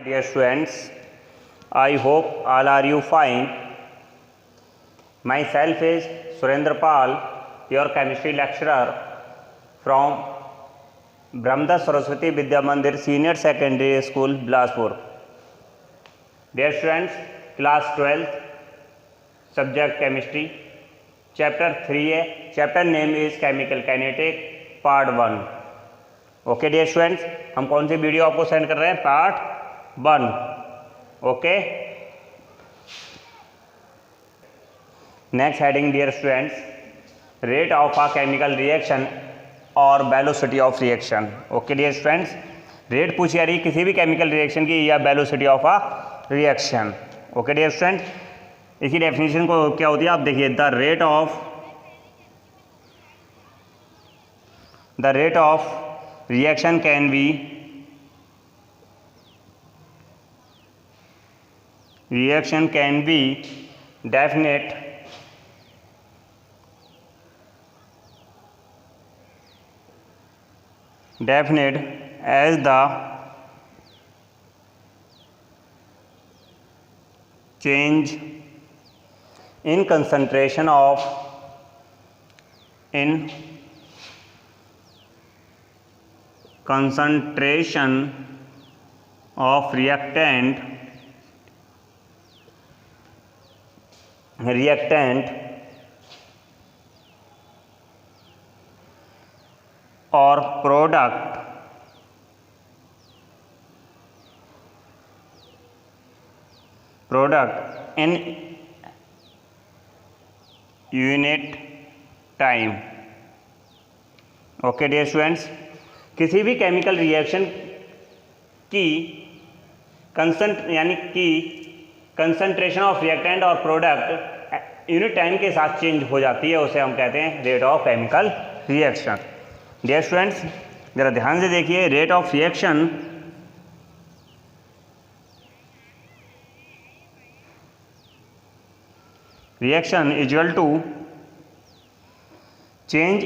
Dear students, I hope all are you fine. Myself is Surendra Pal, your chemistry lecturer from Brahmda Saraswati Vidya Mandir Senior Secondary School, Bilaspur. Dear students, class 12th, subject chemistry, chapter 3A, chapter name is chemical kinetic, part 1. Okay dear students, हम कौन सी video आपको send कर रहे हैं? Part 1. Okay, next heading dear students, rate of a chemical reaction और velocity of reaction. Okay dear students, rate पूछी जा रही है किसी भी केमिकल रिएक्शन की या velocity of a reaction. Okay dear students, इसकी डेफिनेशन को क्या होती है आप देखिए. The rate of reaction can be definite as the change in concentration of reactant or product in unit time. Okay dear students, किसी भी केमिकल रिएक्शन की कंसंट्रेशन ऑफ रिएक्टेंट और प्रोडक्ट यूनिट टाइम के साथ चेंज हो जाती है, उसे हम कहते हैं rate of chemical reaction. Dear students, जरा ध्यान से देखिए. Rate of reaction is equal to change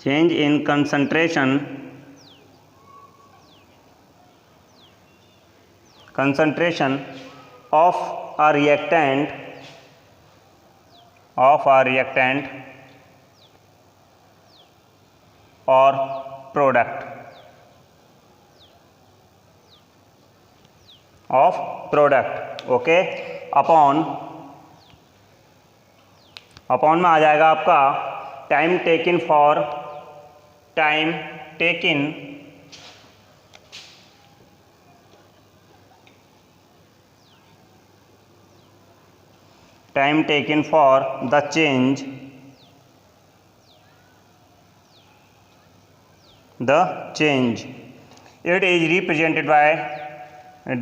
in concentration of a reactant or product okay. Upon में आ जाएगा आपका time taken for the change it is represented by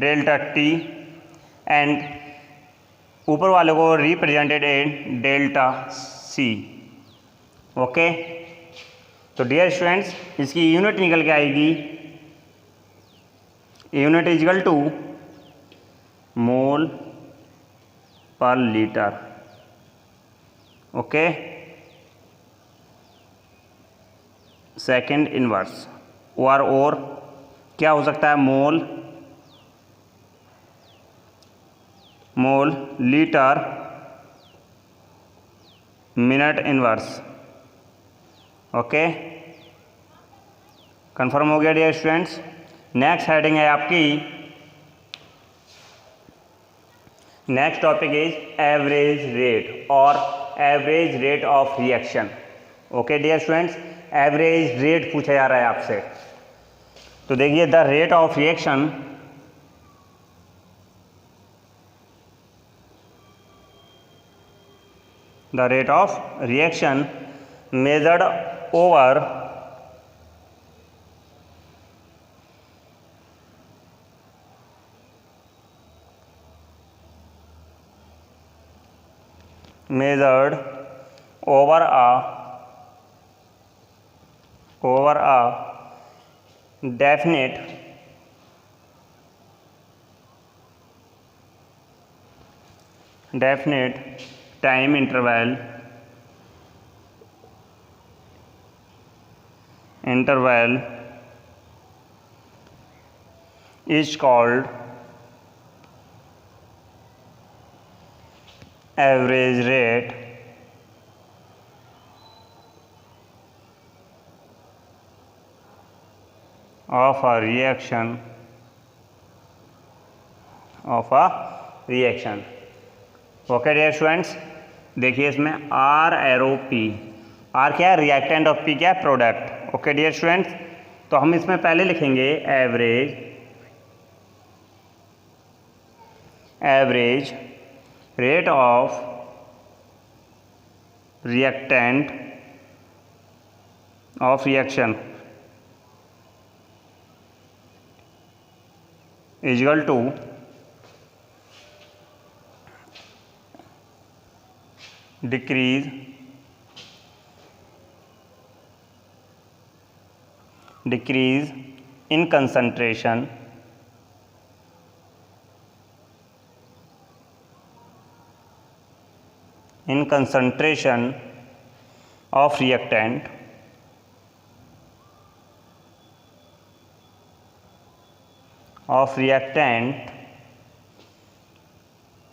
delta t and ऊपर वाले को represented in delta c. Okay, तो dear students, इसकी unit निकल के आएगी. यूनिट इज इक्वल टू मोल पर लीटर. ओके, सेकंड इनवर्स और क्या हो सकता है? Mole litre minute inverse. Okay, confirm हो गया डियर स्टूडेंट्स. नेक्स्ट हेडिंग है आपकी, next topic is average rate और average rate of reaction. Okay dear students, average rate पूछा जा रहा है आपसे. तो देखिए, the rate of reaction measured over a definite time interval interval is called average rate of a reaction okay dear students, देखिए इसमें आर एरो पी, आर क्या है रिएक्टेंट और पी क्या है प्रोडक्ट। ओके डियर स्टूडेंट्स, तो हम इसमें पहले लिखेंगे average rate of reactant of reaction equal to decrease in concentration of reactant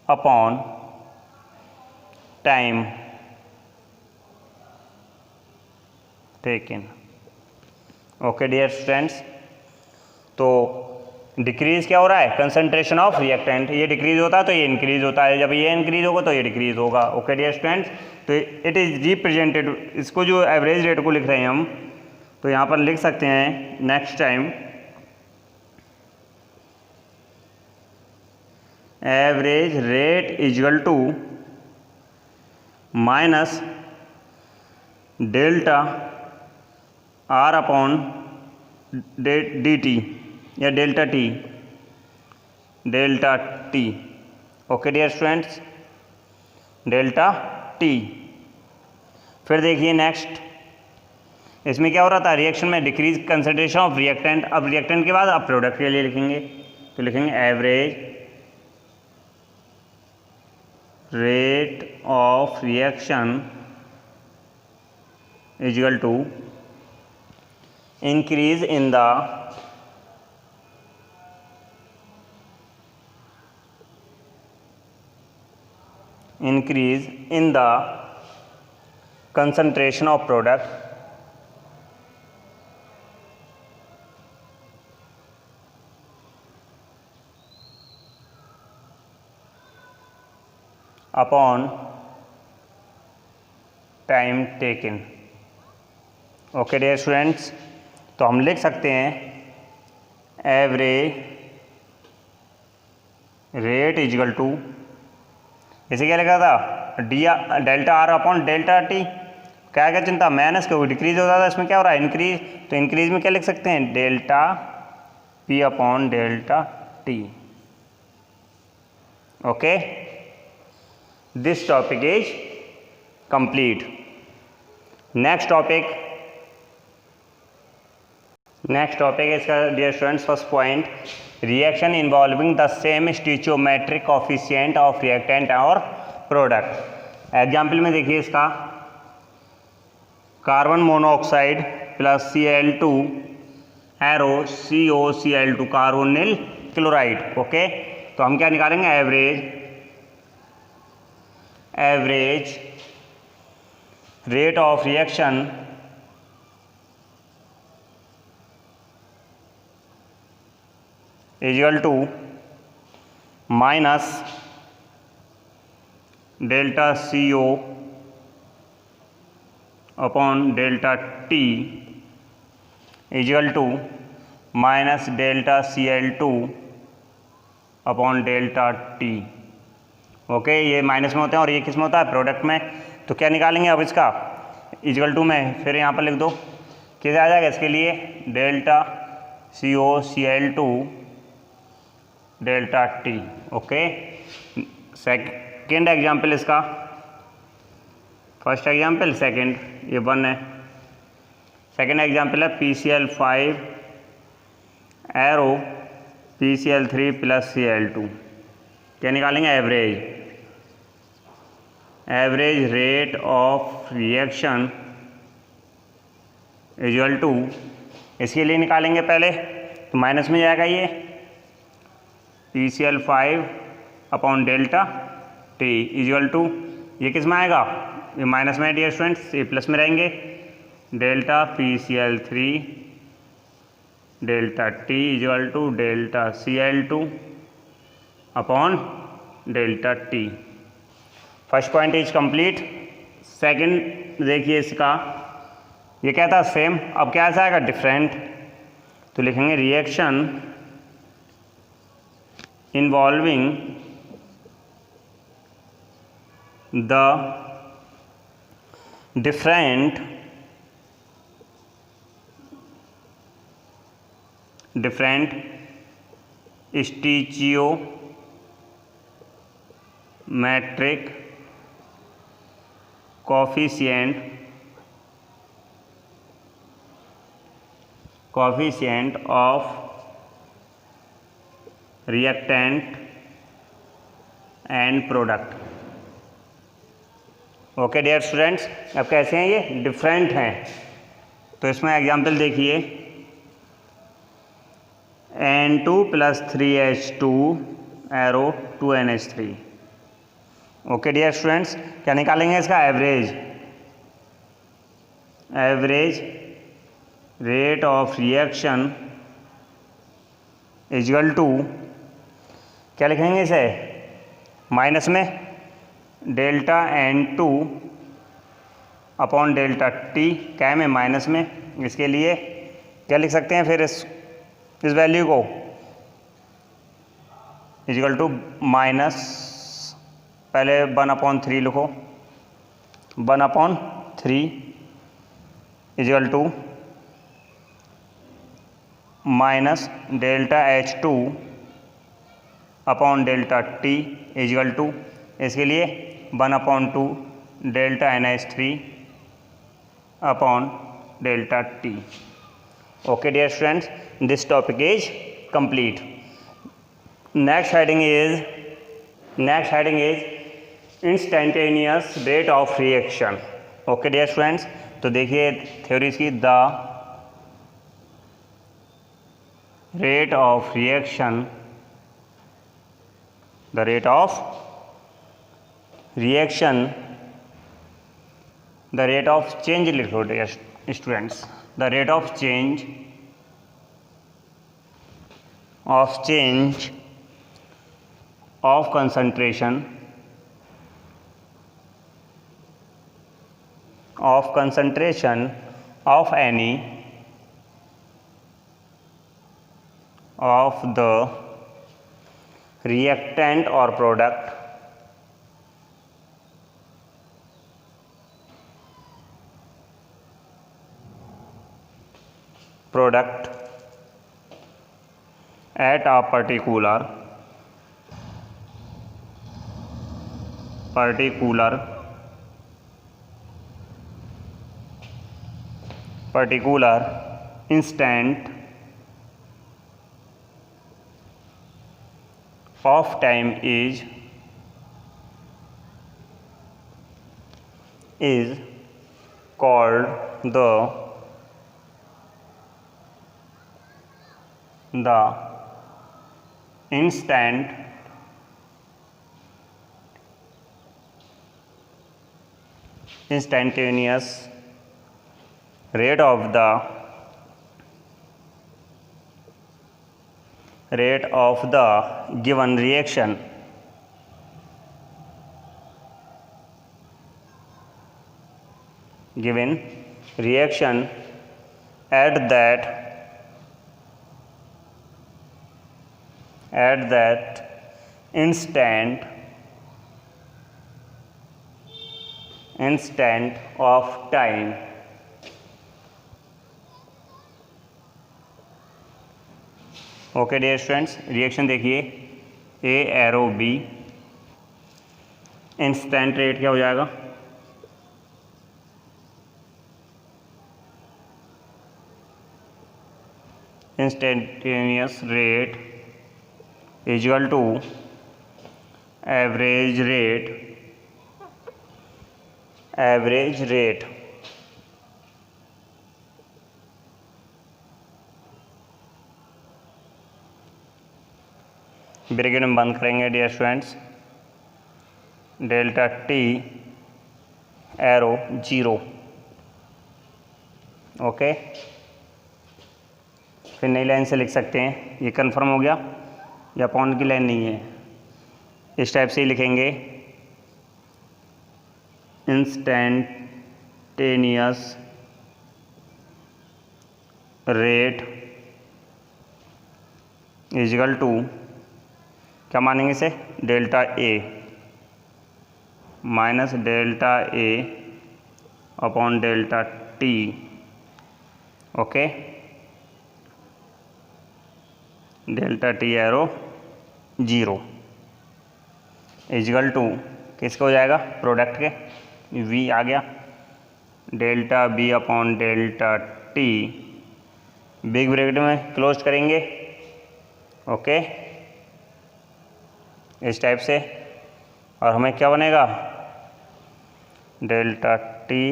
upon time taken. Okay dear students, तो डिक्रीज क्या हो रहा है कंसंट्रेशन ऑफ रिएक्टेंट, ये डिक्रीज होता है तो ये इंक्रीज होता है, जब ये इंक्रीज होगा तो ये डिक्रीज होगा। ओके डियर स्टूडेंट्स, तो इट इज़ रिप्रेजेंटेड, इसको जो एवरेज रेट को लिख रहे हैं हम, तो यहाँ पर लिख सकते हैं next time average rate equal to minus delta R upon D T या delta T. Okay dear students, delta T. फिर देखिए नेक्स्ट, इसमें क्या हो रहा था रिएक्शन में डिक्रीज कंसंट्रेशन ऑफ रिएक्टेंट। अब रिएक्टेंट के बाद अब प्रोडक्ट के लिए लिखेंगे, तो लिखेंगे average rate of reaction is equal to increase in the concentration of product upon time taken. Okay dear students, तो हम लिख सकते हैं एवरेज रेट इक्वल टू, इसे क्या लिखा था delta R upon delta T, क्या क्या चिंता माइनस क्योंकि डिक्रीज होता था, इसमें क्या हो रहा है इंक्रीज, तो इंक्रीज में क्या लिख सकते हैं delta P upon delta T. Okay, this topic is complete. next topic is dear students first point, reaction involving the same stoichiometric coefficient of reactant और product। एग्जाम्पल में देखिए इसका carbon monoxide plus Cl2 arrow COCl2 carbonyl chloride. Okay, तो हम क्या निकालेंगे average rate of reaction equal to minus delta CO upon delta T equal to minus delta Cl2 upon delta T। Okay, ये minus में होते हैं और ये किस में होता है प्रोडक्ट में। तो क्या निकालेंगे अब इसका इक्वल टू में, फिर यहाँ पर लिख दो कैसे आ जाएगा इसके लिए delta COCl2 delta T। Okay, second example इसका, फर्स्ट एग्जाम्पल सेकेंड ये 1 है, सेकेंड एग्जाम्पल है PCl5 arrow PCl3 plus Cl2। क्या निकालेंगे average rate of reaction equal to, इसके लिए निकालेंगे पहले तो माइनस में जाएगा ये PCl5 upon delta T equal to, ये किस में आएगा, ये माइनस में है डियर स्टूडेंट्स, ये प्लस में रहेंगे, delta PCl3 delta T equal to delta Cl2 upon delta T. First point is complete. Second देखिए इसका, ये क्या था सेम, अब क्या ऐसा आएगा डिफरेंट, तो लिखेंगे reaction involving the different stoichiometric coefficient of reactant and product। Okay dear students, अब कैसे हैं ये डिफरेंट हैं, तो इसमें एग्जांपल देखिए N2 + 3H2 arrow 2NH3। Okay dear students, क्या निकालेंगे इसका average rate of reaction equal to, क्या लिखेंगे इसे माइनस में delta N2 upon delta T, क्या में माइनस में, इसके लिए क्या लिख सकते हैं फिर इस वैल्यू को इक्वल टू माइनस, पहले 1/3 लिखो, 1/3 equal to minus delta H2 upon delta T equal to, इसके लिए 1/2 delta NH3 upon delta T. Okay dear students, this topic is complete. Next heading is instantaneous rate of reaction. Okay dear students, तो देखिए theories की, the rate of reaction, the rate of reaction, the rate of change लिखो dear students, the rate of change of concentration of any of the reactant or product at a particular instant of time is called the instantaneous rate of the given reaction at that instant of time। Okay dear students, reaction देखिए A arrow B, instant rate क्या हो जाएगा, instantaneous rate equal to average rate bracket में बंद करेंगे dear students, delta T arrow 0, okay. फिर नई line से लिख सकते हैं, ये कंफर्म हो गया, या पॉइंट की लाइन नहीं है, इस टाइप से ही लिखेंगे, इंस्टेंटेनियस रेट इजिकल टू, क्या मानेंगे इसे, delta A minus delta A upon delta T, okay. Delta T arrow 0 is equal to किसका हो जाएगा, प्रोडक्ट के, v आ गया, delta B upon delta T, big bracket में क्लोज करेंगे, ओके, इस टाइप से, और हमें क्या बनेगा, delta T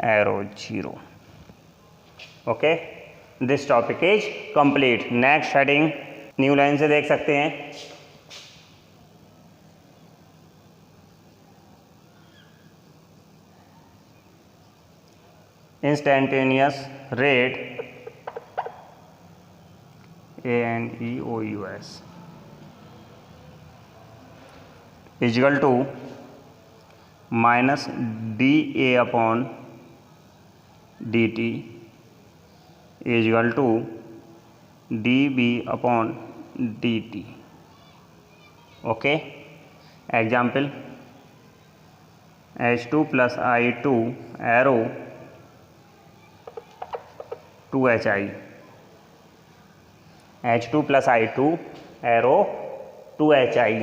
arrow 0, okay. This topic is complete. Next heading new line से देख सकते हैं, instantaneous rate ANEOUS is equal to minus DA upon DT is equal to DB upon DT, okay. Example, H2 plus I2 arrow 2HI, H2 plus I2 arrow 2HI,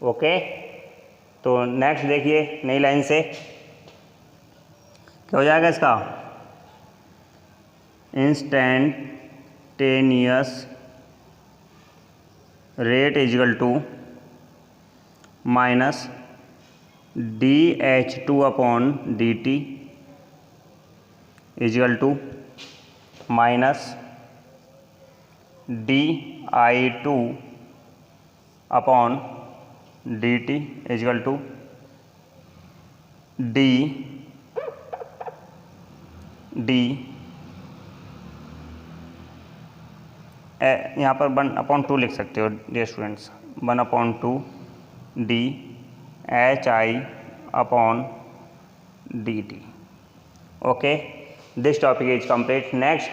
okay. तो next देखिए नई line से क्या हो जाएगा इसका, instantaneous rate is equal to minus DH2 upon DT is equal to minus DI2 upon DT is equal to D यहाँ पर 1/2 लिख सकते हो dear students, 1/2 DHI upon DT, okay. This topic is complete. Next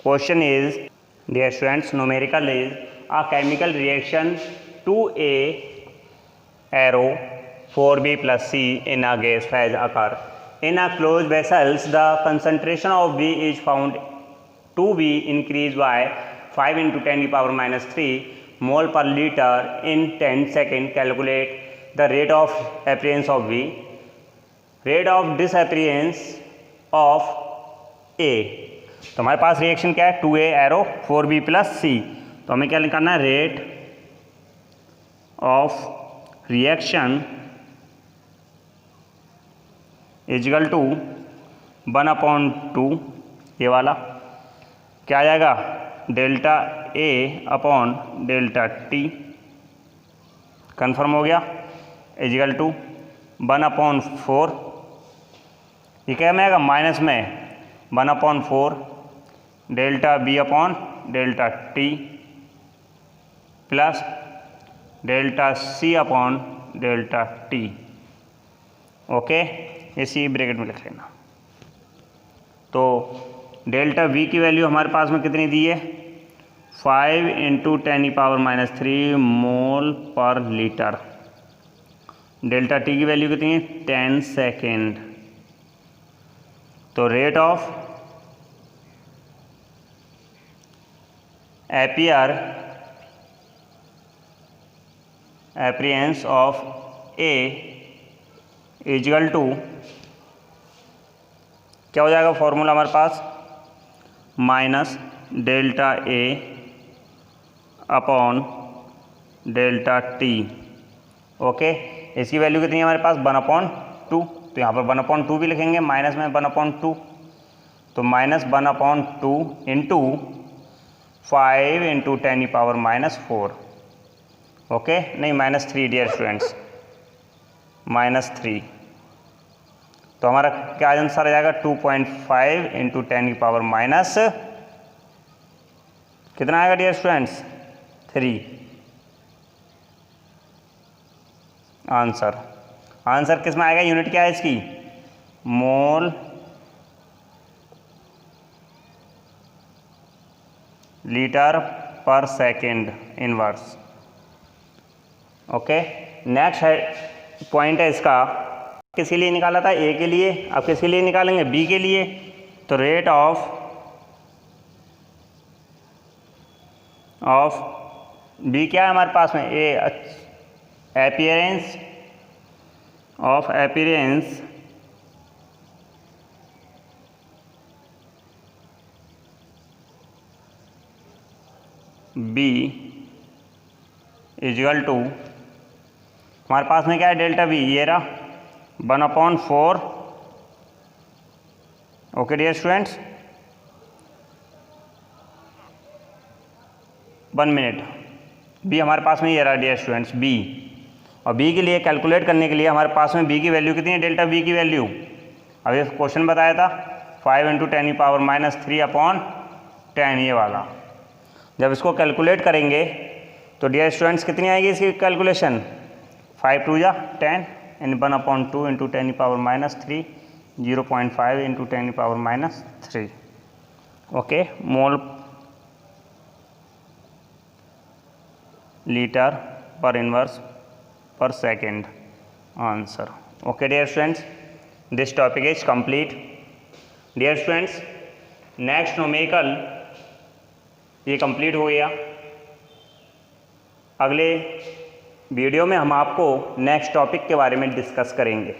question is, dear students, numerical is a chemical reaction 2A arrow 4B plus C in a gas phase occur. In a closed vessels, the concentration of B is found to be increased by 5 into 10 to the power minus 3 mole per liter in 10 seconds. Calculate the rate of appearance of B. Rate of disappearance of A. तो हमारे पास reaction क्या है, 2A arrow 4B plus C, तो हमें क्या निकालना है, rate of reaction is equal to 1/2, ये वाला क्या आ जाएगा, delta A upon delta T, confirm हो गया, इजिकल टू 1/4, ये क्या में आएगा, माइनस में 1/4 delta B upon delta T plus delta C upon delta T, okay. इसी ब्रैकेट में लिख लेना। तो डेल्टा V की वैल्यू हमारे पास में कितनी दी है, 5 into 10 की पावर माइनस 3 मोल पर लीटर। डेल्टा T की वैल्यू कितनी है, 10 सेकेंड। तो rate of appearance of A equal to, क्या हो जाएगा फॉर्मूला हमारे पास, minus delta A upon delta T, okay. इसकी वैल्यू कितनी है हमारे पास, 1/2, तो यहाँ पर 1/2 भी लिखेंगे, माइनस में 1/2, तो माइनस 1/2 इंटू 5 into 10 की पावर माइनस 4, ओके, नहीं -3 डियर स्टूडेंट्स, -3। तो हमारा क्या आंसर आ जाएगा 2.5 इंटू 10 की पावर माइनस कितना आएगा डियर स्टूडेंट्स 3 आंसर किस में आएगा, यूनिट क्या है इसकी मोल लीटर पर सेकेंड इनवर्स। ओके, नेक्स्ट है पॉइंट है इसका, किसके लिए निकाला था ए के लिए, अब किसके लिए निकालेंगे बी के लिए। तो रेट ऑफ बी क्या है हमारे पास में ए अपीयरेंस बी इजल टू हमारे पास में क्या है डेल्टा बी, ये रहा 1/4। Okay dear students, 1 minute, B हमारे पास में ये रहा डियर स्टूडेंट्स बी। और बी के लिए कैलकुलेट करने के लिए हमारे पास में बी की वैल्यू कितनी है, डेल्टा बी की वैल्यू अब ये क्वेश्चन बताया था 5 इंटू 10 की पावर -3/10 ये वाला। जब इसको कैलकुलेट करेंगे तो डियर स्टूडेंट्स कितनी आएगी इसकी कैलकुलेशन 5 2 जा 10 एंड 1/2 इंटू 10 की पावर -3 0.5 इंटू 10 की पावर -3। ओके, मोल लीटर पर इनवर्स पर second answer. Okay dear students, this topic is complete. Dear students, next numerical ये कंप्लीट हो गया। अगले वीडियो में हम आपको नेक्स्ट टॉपिक के बारे में डिस्कस करेंगे।